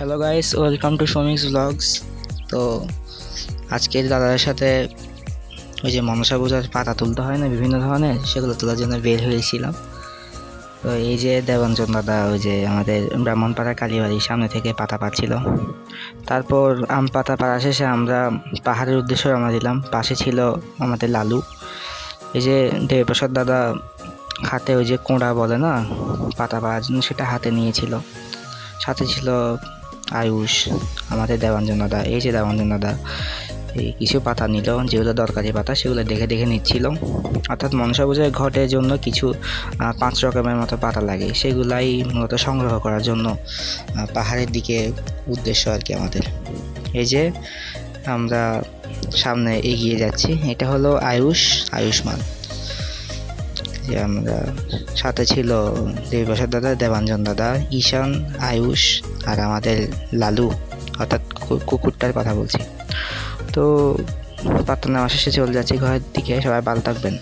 Hello guys, welcome to Shomik's blogs. তো আজকের দাদার সাথে ওই যে মনসা পূজার পাতা তুলতে হয় না বিভিন্ন ধরনের, সেগুলো তোলার জন্য বের হয়েছিলাম। তো এই যে দেবাঞ্জন দাদা ওই যে আমাদের ব্রাহ্মণপাড়া কালীবাড়ির সামনে থেকে পাতা পাচ্ছিল। তারপর আম পাতা পাড়া শেষে আমরা পাহাড়ের উদ্দেশ্যে রওনা দিলাম। পাশে ছিল আমাদের লালু। এই যে দেবপ্রসাদ দাদা হাতে ওই যে কোঁড়া বলে না পাতা পাড়ার জন্য, সেটা হাতে নিয়েছিল। সাথে ছিল আয়ুষ, আমাদের দেবাঞ্জন দাদা। এই যে দেবাঞ্জন দাদা এই কিছু পাতা নিল, যেগুলো দরকারি পাতা সেগুলো দেখে দেখে নিচ্ছিল। অর্থাৎ মনসা পূজায় ঘটের জন্য কিছু 5 রকমের মতো পাতা লাগে, সেগুলাই মূলত সংগ্রহ করার জন্য পাহাড়ের দিকে উদ্দেশ্য আর কি আমাদের। এই যে আমরা সামনে এগিয়ে যাচ্ছি, এটা হলো আয়ুষ্মান। যে আমরা সাথে ছিল দেবপ্রসাদ দাদা, দেবাঞ্জন দাদা, ঈশান, আয়ুষ আর আমাদের লালু, অর্থাৎ কুকুরটার কথা বলছি। তো পাত্তা নেওয়া শেষে চলে যাচ্ছি ঘরের দিকে। সবাই ভালো থাকবেন।